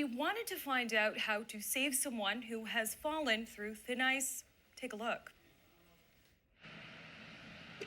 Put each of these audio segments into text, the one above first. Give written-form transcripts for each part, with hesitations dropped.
we wanted to find out how to save someone who has fallen through thin ice. Take a look.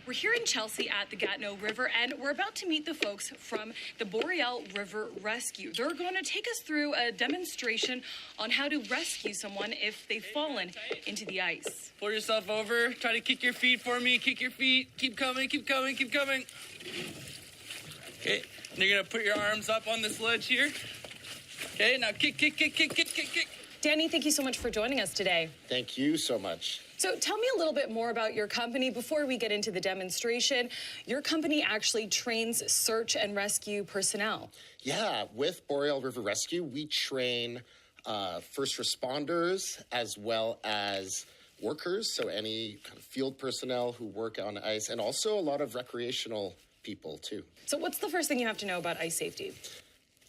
We're here in Chelsea at the Gatineau River, and we're about to meet the folks from the Boreal River Rescue. They're going to take us through a demonstration on how to rescue someone if they've fallen into the ice. Pull yourself over. Try to kick your feet for me. Kick your feet. Keep coming, keep coming, keep coming. Okay, and you're going to put your arms up on this ledge here. Okay, now kick, kick, kick, kick, kick, kick, kick. Danny, thank you so much for joining us today. Thank you so much. So tell me a little bit more about your company before we get into the demonstration. Your company actually trains search and rescue personnel. Yeah, with Boreal River Rescue, we train first responders as well as workers, so any kind of field personnel who work on ice, and also a lot of recreational people too. So what's the first thing you have to know about ice safety?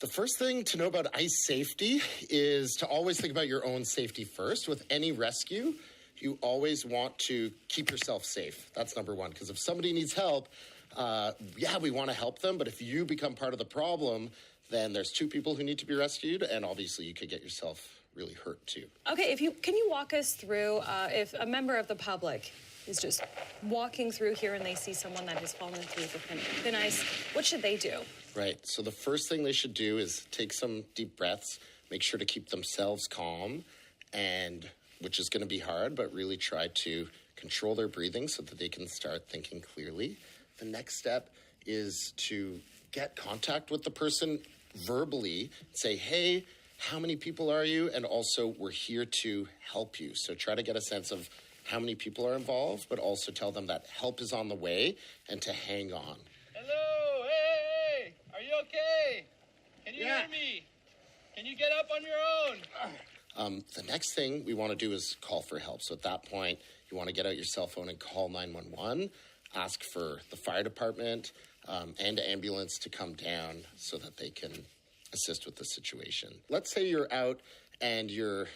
The first thing to know about ice safety is to always think about your own safety first. With any rescue, you always want to keep yourself safe. That's number one, because if somebody needs help, we want to help them, but if you become part of the problem, then there's two people who need to be rescued, and obviously you could get yourself really hurt too. Okay, can you walk us through if a member of the public is just walking through here and they see someone that has fallen through the thin ice, what should they do? Right, so the first thing they should do is take some deep breaths, make sure to keep themselves calm, and which is going to be hard, but really try to control their breathing so that they can start thinking clearly. The next step is to get contact with the person verbally, say, hey, how many people are you? And also, we're here to help you. So try to get a sense of how many people are involved, but also tell them that help is on the way and to hang on. Hello, hey, are you okay? Can you hear me? Can you get up on your own? The next thing we want to do is call for help. So at that point, you want to get out your cell phone and call 911, ask for the fire department and ambulance to come down so that they can assist with the situation. Let's say you're out and you're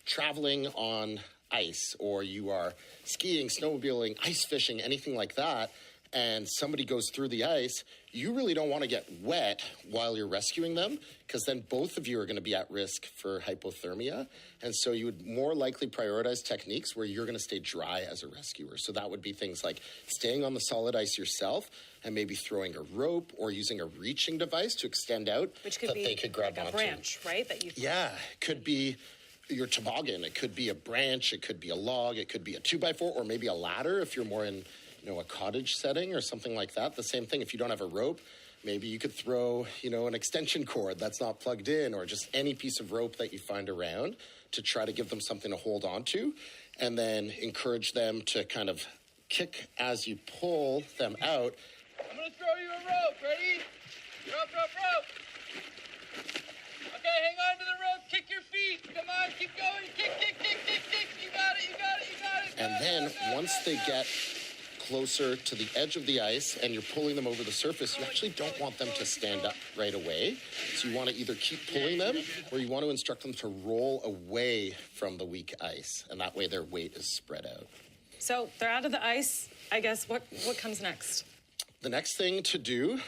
traveling on ice, or you are skiing, snowmobiling, ice fishing, anything like that, and somebody goes through the ice. You really don't want to get wet while you're rescuing them, because then both of you are going to be at risk for hypothermia. And so you would more likely prioritize techniques where you're going to stay dry as a rescuer. So that would be things like staying on the solid ice yourself and maybe throwing a rope or using a reaching device to extend out, which could that be they could grab like a onto. branch, right? Yeah, it could be your toboggan, it could be a branch, it could be a log, it could be a 2x4, or maybe a ladder if you're more in a cottage setting or something like that. The same thing, if you don't have a rope, maybe you could throw, an extension cord that's not plugged in, or just any piece of rope that you find around to try to give them something to hold on to, and then encourage them to kind of kick as you pull them out. I'm going to throw you a rope. Ready? Rope, rope, rope. Okay, hang on to the rope. Kick your feet. Come on, keep going. Kick, kick, kick, kick, kick. You got it, you got it, you got it. And then once they get closer to the edge of the ice and you're pulling them over the surface, you actually don't want them to stand up right away. So you want to either keep pulling them, or you want to instruct them to roll away from the weak ice. And that way their weight is spread out. So they're out of the ice. I guess what comes next? The next thing to do,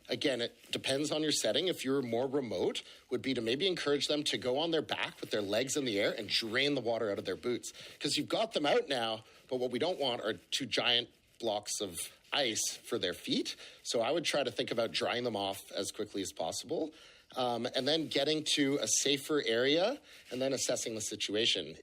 again, it depends on your setting. If you're more remote, would be to maybe encourage them to go on their back with their legs in the air and drain the water out of their boots. Because you've got them out now, but what we don't want are two giant blocks of ice for their feet. So I would try to think about drying them off as quickly as possible. And then getting to a safer area and then assessing the situation.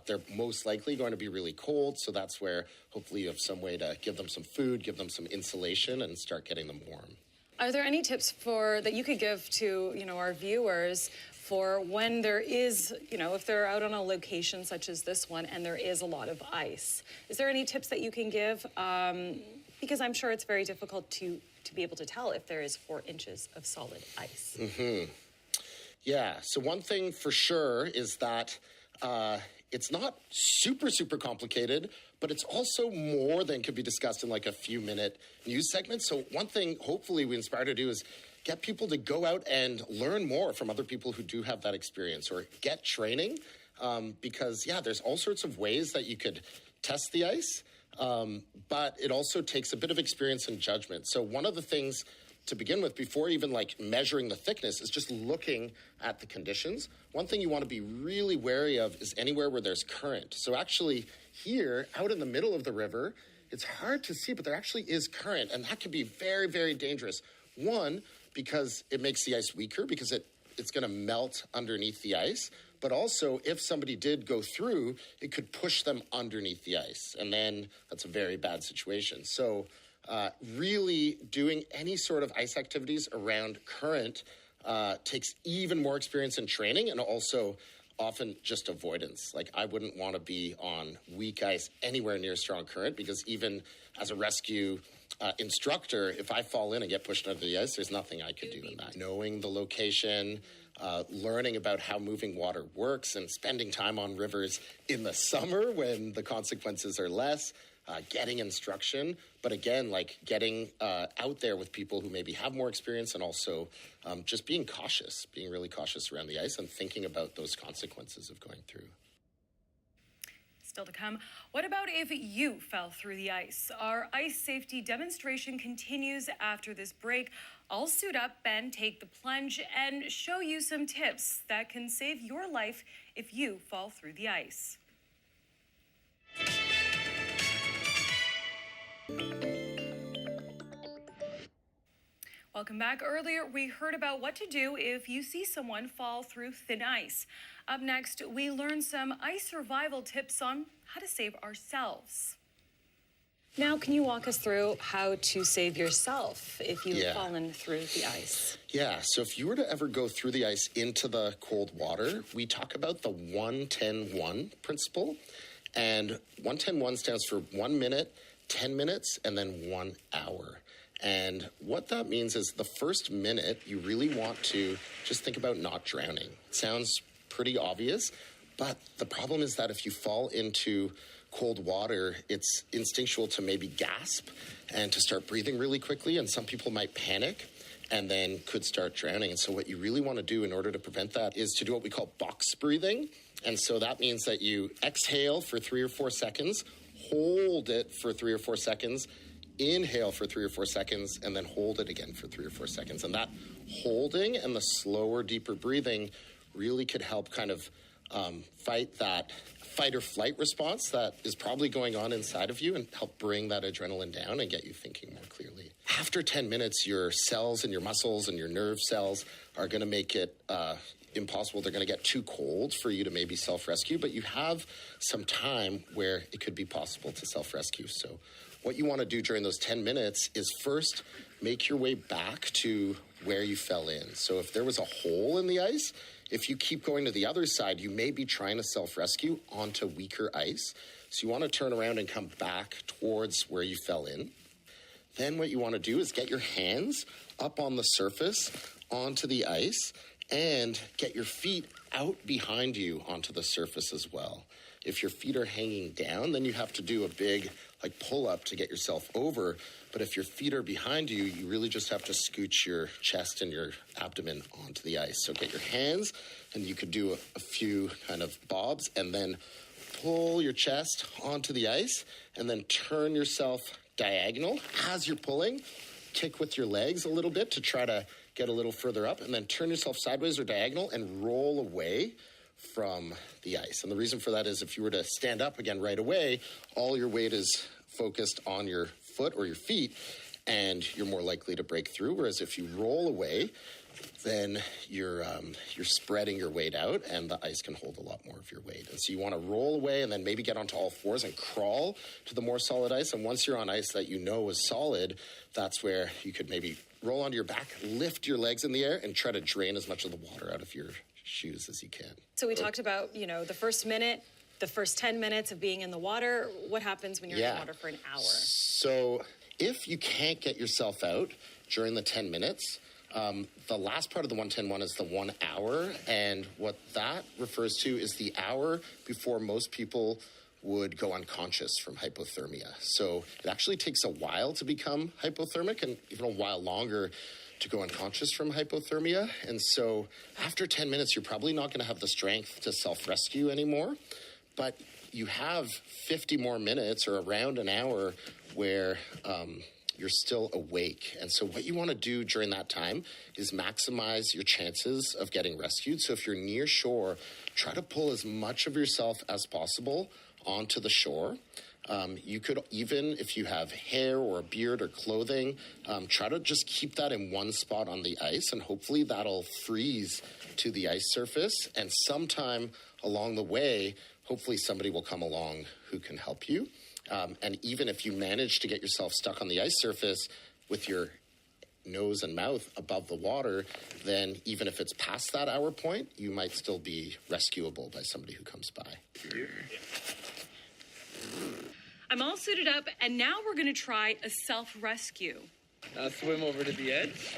They're most likely going to be really cold, so that's where hopefully you have some way to give them some food, give them some insulation, and start getting them warm. Are there any tips that you could give to, our viewers for when there is, if they're out on a location such as this one and there is a lot of ice? Is there any tips that you can give? Because I'm sure it's very difficult to be able to tell if there is 4 inches of solid ice. Mm-hmm. Yeah, so one thing for sure is that it's not super, super complicated, but it's also more than could be discussed in like a few-minute news segment. So one thing hopefully we inspire to do is get people to go out and learn more from other people who do have that experience, or get training, because, there's all sorts of ways that you could test the ice, but it also takes a bit of experience and judgment. So one of the things to begin with, before even like measuring the thickness, is just looking at the conditions. One thing you want to be really wary of is anywhere where there's current. So actually here, out in the middle of the river, it's hard to see, but there actually is current, and that can be very, very dangerous. One, because it makes the ice weaker, because it's going to melt underneath the ice. But also, if somebody did go through, it could push them underneath the ice. And then that's a very bad situation. So really doing any sort of ice activities around current takes even more experience and training, and also often just avoidance. Like, I wouldn't want to be on weak ice anywhere near strong current, because even as a rescue instructor, if I fall in and get pushed under the ice, there's nothing I could do in that. Knowing the location, learning about how moving water works, and spending time on rivers in the summer when the consequences are less, getting instruction. But again, like getting out there with people who maybe have more experience, and also just being cautious, being really cautious around the ice and thinking about those consequences of going through. Still to come, what about if you fell through the ice? Our ice safety demonstration continues after this break. I'll suit up and take the plunge and show you some tips that can save your life if you fall through the ice. Welcome back. Earlier, we heard about what to do if you see someone fall through thin ice. Up next, we learn some ice survival tips on how to save ourselves. Now, can you walk us through how to save yourself if you've fallen through the ice? Yeah, so if you were to ever go through the ice into the cold water, we talk about the 1-10-1 principle. And 1-10-1 stands for 1 minute, 10 minutes, and then 1 hour. And what that means is the first minute, you really want to just think about not drowning. It sounds pretty obvious, but the problem is that if you fall into cold water, it's instinctual to maybe gasp and to start breathing really quickly, and some people might panic and then could start drowning. And so what you really want to do in order to prevent that is to do what we call box breathing. And so that means that you exhale for 3 or 4 seconds, hold it for 3 or 4 seconds, inhale for 3 or 4 seconds, and then hold it again for 3 or 4 seconds. And that holding and the slower, deeper breathing really could help kind of fight that fight or flight response that is probably going on inside of you, and help bring that adrenaline down and get you thinking more clearly. After 10 minutes, your cells and your muscles and your nerve cells are going to make it impossible. They're going to get too cold for you to maybe self-rescue, but you have some time where it could be possible to self-rescue. So what you want to do during those 10 minutes is first make your way back to where you fell in. So if there was a hole in the ice, if you keep going to the other side, you may be trying to self-rescue onto weaker ice. So you want to turn around and come back towards where you fell in. Then what you want to do is get your hands up on the surface onto the ice, and get your feet out behind you onto the surface as well. If your feet are hanging down, then you have to do a big pull-up to get yourself over. But if your feet are behind you, you really just have to scooch your chest and your abdomen onto the ice. So get your hands, and you could do a few kind of bobs, and then pull your chest onto the ice, and then turn yourself diagonal. As you're pulling, kick with your legs a little bit to try to get a little further up, and then turn yourself sideways or diagonal and roll away from the ice. And the reason for that is if you were to stand up again right away, all your weight is focused on your foot or your feet, and you're more likely to break through. Whereas if you roll away, then you're spreading your weight out, and the ice can hold a lot more of your weight. And so you want to roll away and then maybe get onto all fours and crawl to the more solid ice. And once you're on ice that you know is solid, that's where you could maybe roll onto your back, lift your legs in the air, and try to drain as much of the water out of your shoes as you can. So we talked about, the first minute, the first 10 minutes of being in the water. What happens when you're in the water for an hour? So if you can't get yourself out during the 10 minutes, the last part of the 1-10-1 is the 1 hour. And what that refers to is the hour before most people would go unconscious from hypothermia. So it actually takes a while to become hypothermic, and even a while longer to go unconscious from hypothermia. And so after 10 minutes, you're probably not going to have the strength to self-rescue anymore. But you have 50 more minutes or around an hour where you're still awake. And so what you want to do during that time is maximize your chances of getting rescued. So if you're near shore, try to pull as much of yourself as possible onto the shore. You could, even if you have hair or a beard or clothing, try to just keep that in one spot on the ice, and hopefully that'll freeze to the ice surface. And sometime along the way, hopefully somebody will come along who can help you. And even if you manage to get yourself stuck on the ice surface with your nose and mouth above the water, then even if it's past that hour point, you might still be rescuable by somebody who comes by. I'm all suited up, and now we're going to try a self-rescue. Now swim over to the edge.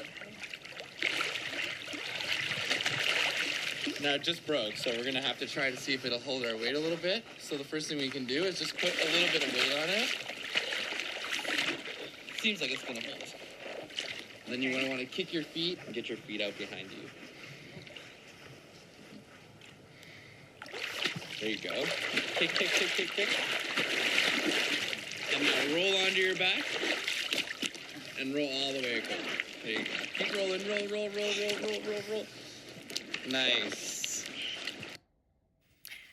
Now it just broke, so we're gonna have to try to see if it'll hold our weight a little bit. So the first thing we can do is just put a little bit of weight on it. Seems like it's gonna hold. And then you're gonna want to kick your feet and get your feet out behind you. There you go. Kick, kick, kick, kick, kick. And now roll onto your back and roll all the way across. There you go. Keep rolling, roll, roll, roll, roll, roll, roll, roll. Nice.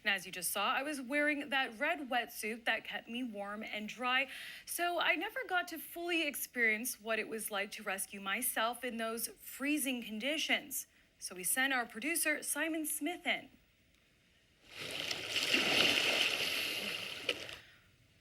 And as you just saw, I was wearing that red wetsuit that kept me warm and dry, so I never got to fully experience what it was like to rescue myself in those freezing conditions. So we sent our producer, Simon Smith, in.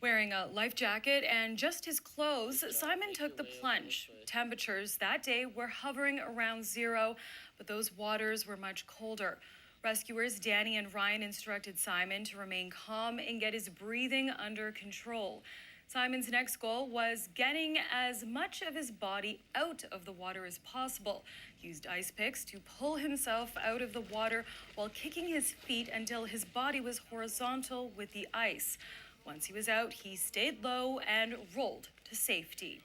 Wearing a life jacket and just his clothes, Simon took the plunge. Temperatures that day were hovering around 0, but those waters were much colder. Rescuers Danny and Ryan instructed Simon to remain calm and get his breathing under control. Simon's next goal was getting as much of his body out of the water as possible. He used ice picks to pull himself out of the water while kicking his feet until his body was horizontal with the ice. Once he was out, he stayed low and rolled to safety.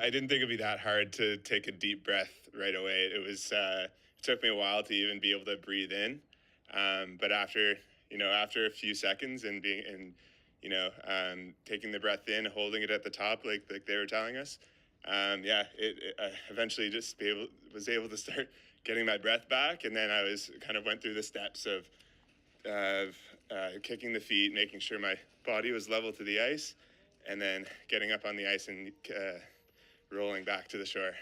I didn't think it'd be that hard to take a deep breath right away. It took me a while to even be able to breathe in. But after a few seconds and taking the breath in, holding it at the top, like they were telling us, I eventually just was able to start getting my breath back. And then I went through the steps of kicking the feet, making sure my body was level to the ice, and then getting up on the ice and rolling back to the shore.